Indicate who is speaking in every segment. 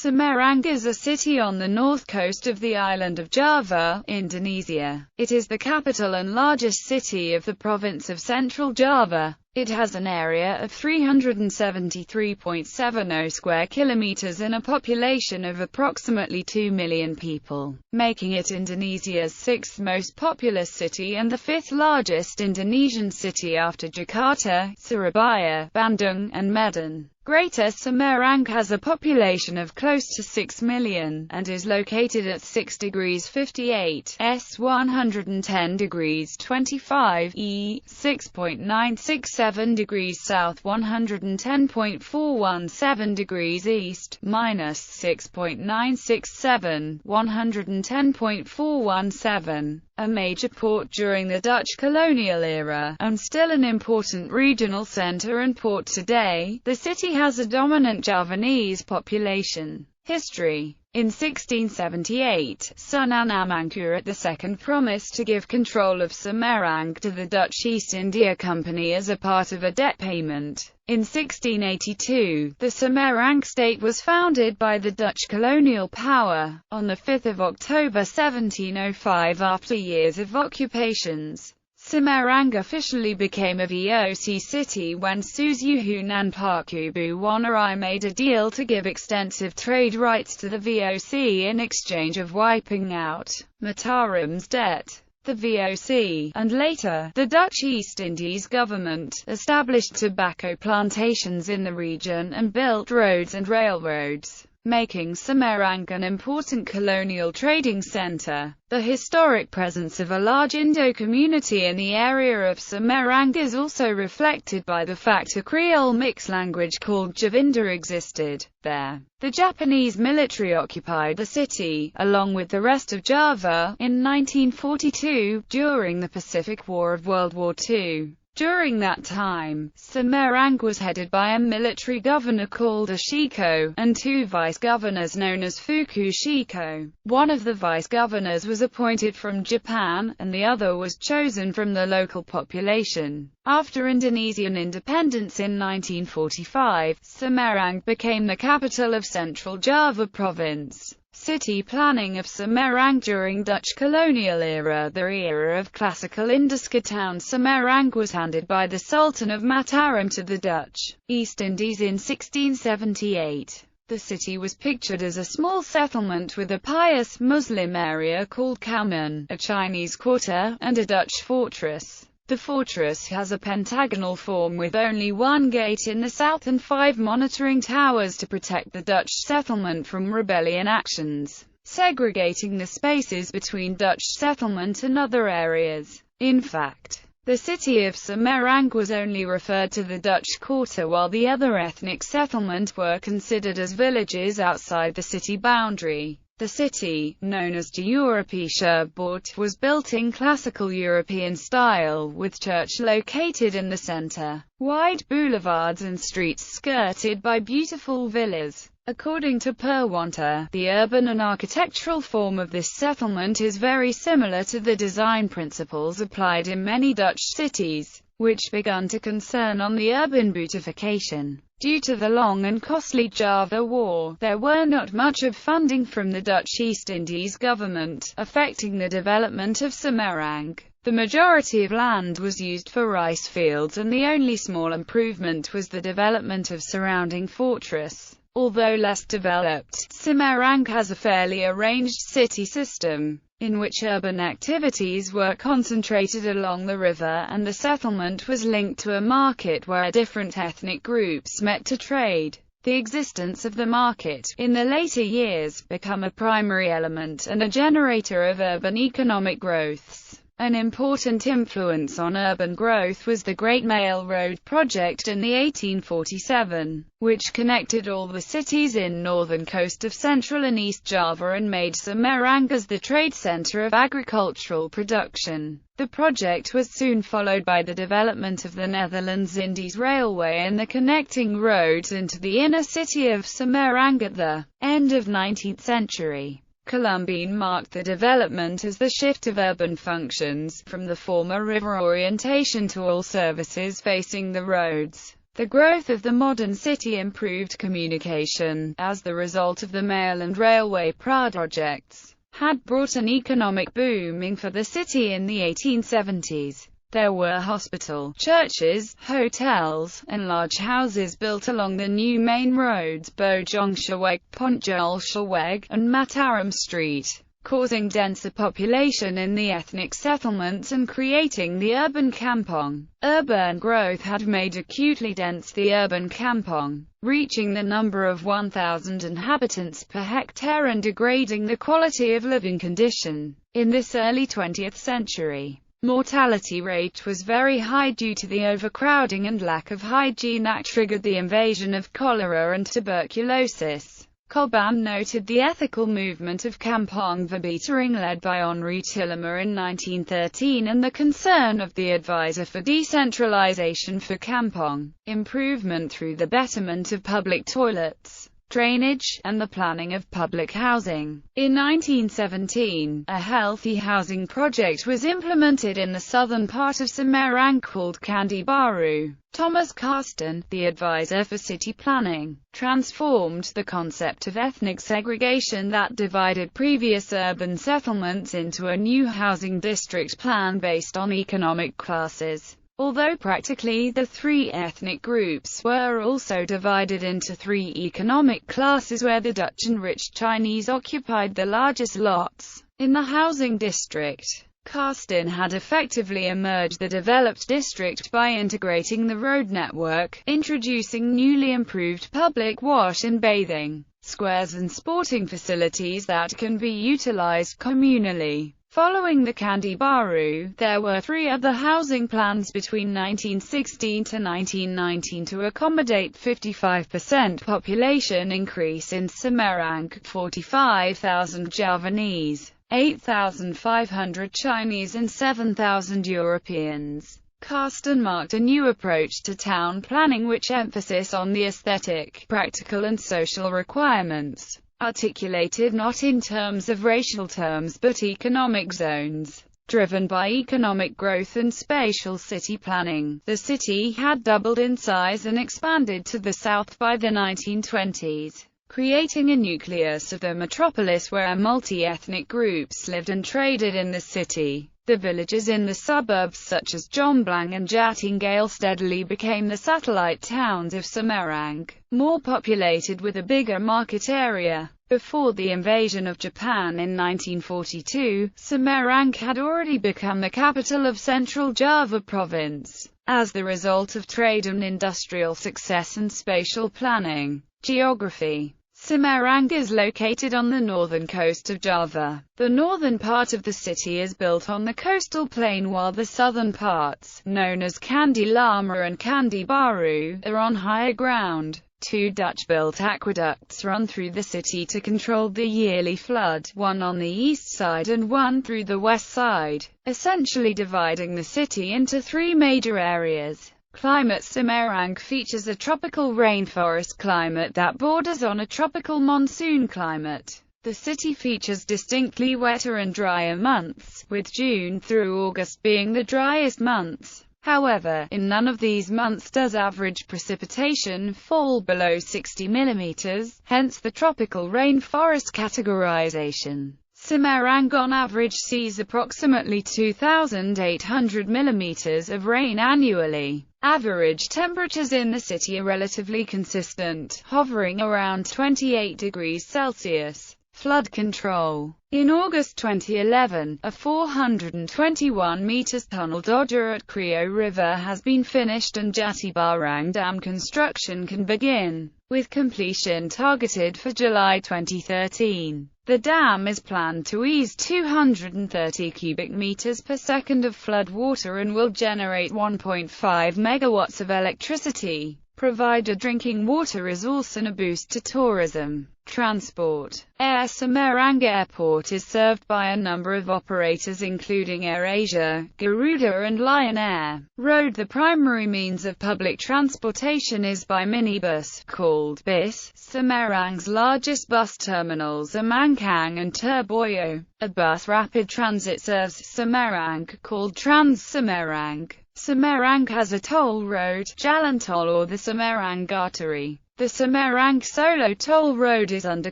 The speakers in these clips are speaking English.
Speaker 1: Semarang is a city on the north coast of the island of Java, Indonesia. It is the capital and largest city of the province of Central Java. It has an area of 373.70 square kilometers and a population of approximately 2 million people, making it Indonesia's sixth most populous city and the fifth largest Indonesian city after Jakarta, Surabaya, Bandung, and Medan. Greater Semarang has a population of close to 6 million, and is located at 6 degrees 58 S 110 degrees 25 E, 6.967 degrees south 110.417 degrees east, minus 6.967, 110.417. A major port during the Dutch colonial era, and still an important regional centre and port today, the city has a dominant Javanese population. History. In 1678, Sunan Amangkurat II promised to give control of Semarang to the Dutch East India Company as a part of a debt payment. In 1682, the Semarang state was founded by the Dutch colonial power. On 5 October 1705, after years of occupations, Semarang officially became a VOC city when Susuhunan Pakubu Wanari made a deal to give extensive trade rights to the VOC in exchange of wiping out Mataram's debt. The VOC, and later, the Dutch East Indies government, established tobacco plantations in the region and built roads and railroads, making Semarang an important colonial trading center. The historic presence of a large Indo community in the area of Semarang is also reflected by the fact a Creole mixed language called Javinda existed there. The Japanese military occupied the city, along with the rest of Java, in 1942, during the Pacific War of World War II. During that time, Semarang was headed by a military governor called a shiko, and two vice-governors known as fuku shiko. One of the vice-governors was appointed from Japan, and the other was chosen from the local population. After Indonesian independence in 1945, Semarang became the capital of Central Java province. City planning of Semarang during Dutch colonial era. The era of classical Indisca town Semarang was handed by the Sultan of Mataram to the Dutch East Indies in 1678. The city was pictured as a small settlement with a pious Muslim area called Kauman, a Chinese quarter, and a Dutch fortress. The fortress has a pentagonal form with only one gate in the south and 5 monitoring towers to protect the Dutch settlement from rebellion actions, segregating the spaces between Dutch settlement and other areas. In fact, the city of Semarang was only referred to the Dutch quarter while the other ethnic settlements were considered as villages outside the city boundary. The city, known as de Europese Poort, was built in classical European style, with church located in the center, wide boulevards and streets skirted by beautiful villas. According to Purwanta, the urban and architectural form of this settlement is very similar to the design principles applied in many Dutch cities, which began to concern on the urban beautification. Due to the long and costly Java War, there were not much of funding from the Dutch East Indies government, affecting the development of Semarang. The majority of land was used for rice fields and the only small improvement was the development of surrounding fortress. Although less developed, Semarang has a fairly arranged city system, in which urban activities were concentrated along the river and the settlement was linked to a market where different ethnic groups met to trade. The existence of the market, in the later years, became a primary element and a generator of urban economic growths. An important influence on urban growth was the Great Mail Road project in the 1847, which connected all the cities in northern coast of Central and East Java and made Semarang as the trade center of agricultural production. The project was soon followed by the development of the Netherlands Indies Railway and the connecting roads into the inner city of Semarang at the end of 19th century. Columbine marked the development as the shift of urban functions, from the former river orientation to all services facing the roads. The growth of the modern city improved communication, as the result of the mail and railway projects, had brought an economic booming for the city in the 1870s. There were hospital, churches, hotels, and large houses built along the new main roads Bojongshaweg, Pontjolshaweg, and Mataram Street, causing denser population in the ethnic settlements and creating the urban kampong. Urban growth had made acutely dense the urban kampong, reaching the number of 1,000 inhabitants per hectare and degrading the quality of living condition. In this early 20th century, mortality rate was very high due to the overcrowding and lack of hygiene that triggered the invasion of cholera and tuberculosis. Cobham noted the ethical movement of Kampong Verbetering led by Henri Tillemer in 1913 and the concern of the advisor for decentralization for Kampong, improvement through the betterment of public toilets, drainage, and the planning of public housing. In 1917, a healthy housing project was implemented in the southern part of Semarang called Candi Baru. Thomas Carsten, the advisor for city planning, transformed the concept of ethnic segregation that divided previous urban settlements into a new housing district plan based on economic classes. Although practically the three ethnic groups were also divided into three economic classes where the Dutch and rich Chinese occupied the largest lots in the housing district. Carsten had effectively emerged the developed district by integrating the road network, introducing newly improved public wash and bathing squares and sporting facilities that can be utilized communally. Following the Candi Baru, there were three other housing plans between 1916 to 1919 to accommodate 55% population increase in Semarang, 45,000 Javanese, 8,500 Chinese and 7,000 Europeans. Carsten marked a new approach to town planning which emphasis on the aesthetic, practical and social requirements, articulated not in terms of racial terms but economic zones. Driven by economic growth and spatial city planning, the city had doubled in size and expanded to the south by the 1920s, creating a nucleus of the metropolis where multi-ethnic groups lived and traded in the city. The villages in the suburbs such as Jomblang and Jatinggale steadily became the satellite towns of Semarang, more populated with a bigger market area. Before the invasion of Japan in 1942, Semarang had already become the capital of Central Java province, as the result of trade and industrial success and spatial planning. Geography. Semarang is located on the northern coast of Java. The northern part of the city is built on the coastal plain while the southern parts, known as Candi Lama and Candi Baru, are on higher ground. Two Dutch-built aqueducts run through the city to control the yearly flood, one on the east side and one through the west side, essentially dividing the city into three major areas. Climate. Semarang features a tropical rainforest climate that borders on a tropical monsoon climate. The city features distinctly wetter and drier months, with June through August being the driest months. However, in none of these months does average precipitation fall below 60 mm, hence the tropical rainforest categorization. Semarang on average sees approximately 2,800 mm of rain annually. Average temperatures in the city are relatively consistent, hovering around 28 degrees Celsius. Flood control. In August 2011, a 421 meters tunnel dodger at Krio River has been finished and Jatibarang Dam construction can begin, with completion targeted for July 2013. The dam is planned to ease 230 cubic meters per second of flood water and will generate 1.5 megawatts of electricity, provide a drinking water resource and a boost to tourism. Transport. Air. Semarang Airport is served by a number of operators including AirAsia, Garuda and Lion Air. Road. The primary means of public transportation is by minibus, called BIS. Semarang's largest bus terminals are Mangkang and Terboyo. A bus rapid transit serves Semarang, called Trans Semarang. Semarang has a toll road, Jalan Tol or the Semarang Artery. The Semarang Solo Toll Road is under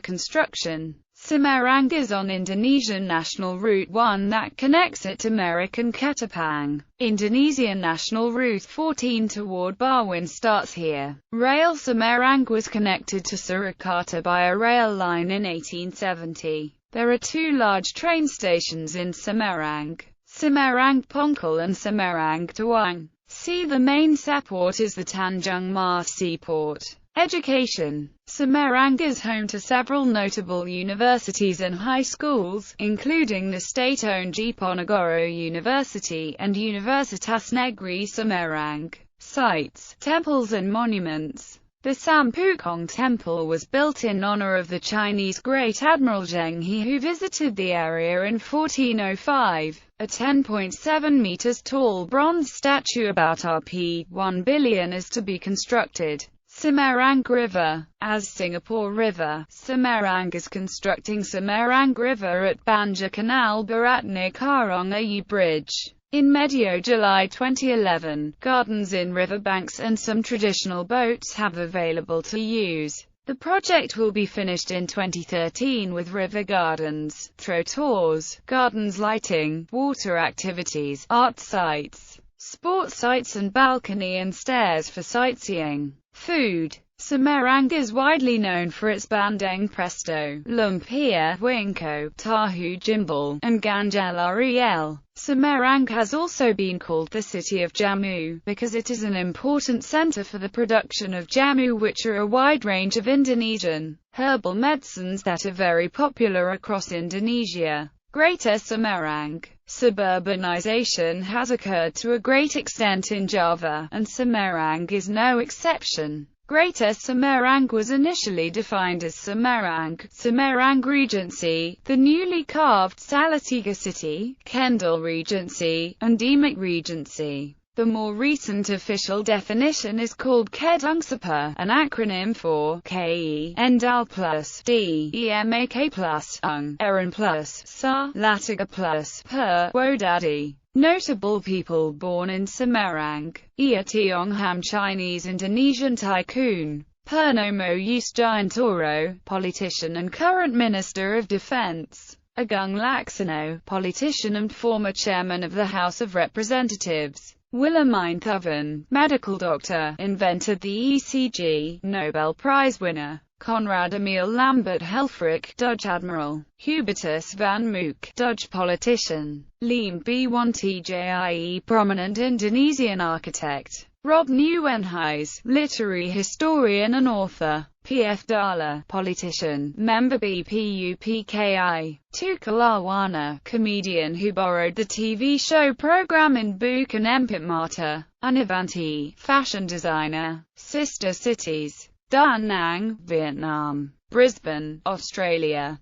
Speaker 1: construction. Semarang is on Indonesian National Route 1 that connects it to Merak and Ketapang. Indonesian National Route 14 toward Barwin starts here. Rail Semarang was connected to Surakarta by a rail line in 1870. There are two large train stations in Semarang, Semarang Poncol and Semarang Tawang. See the main seaport is the Tanjung Mas Seaport. Education. Semarang is home to several notable universities and high schools, including the state-owned Diponegoro University and Universitas Negeri Semarang. Sites, temples and monuments. The Sampukong Temple was built in honor of the Chinese Great Admiral Zheng He who visited the area in 1405. A 10.7 meters tall bronze statue about Rp. 1 billion is to be constructed. Semarang River. As Singapore River, Semarang is constructing Semarang River at Banjar Canal Barat near Karong Ayu Bridge. In medio July 2011, gardens in riverbanks and some traditional boats have available to use. The project will be finished in 2013 with river gardens, trottoirs, gardens lighting, water activities, art sites, sports sites and balcony and stairs for sightseeing. Food. Semarang is widely known for its bandeng presto, lumpia, wingko, tahu gimbal, and ganjal rel. Semarang has also been called the City of Jamu, because it is an important center for the production of jamu, which are a wide range of Indonesian herbal medicines that are very popular across Indonesia. Greater Semarang. Suburbanization has occurred to a great extent in Java, and Semarang is no exception. Greater Semarang was initially defined as Semarang, Semarang Regency, the newly carved Salatiga City, Kendal Regency, and Demak Regency. The more recent official definition is called Kedung Sapa, an acronym for KE, Endal plus D, EMAK plus Ung, Erin plus Sa, Latiga plus Per, Wodadi. Notable people born in Semarang. Ia Tiong Ham, Chinese-Indonesian tycoon. Purnomo Yusgiantoro, politician and current Minister of Defense. Agung Laksono, politician and former chairman of the House of Representatives. Willemijn Thuven, medical doctor, invented the ECG, Nobel Prize winner. Conrad Emil Lambert Helfrich, Dutch admiral. Hubertus van Mook, Dutch politician. Liem B1 Tjie, prominent Indonesian architect. Rob Nieuwenhuis, literary historian and author. P.F. Dahler, politician, member BPUPKI. Tukul Arwana, comedian who borrowed the TV show program in Bukan Empit Mata. Anivanti, fashion designer. Sister cities. Da Nang, Vietnam. Brisbane, Australia.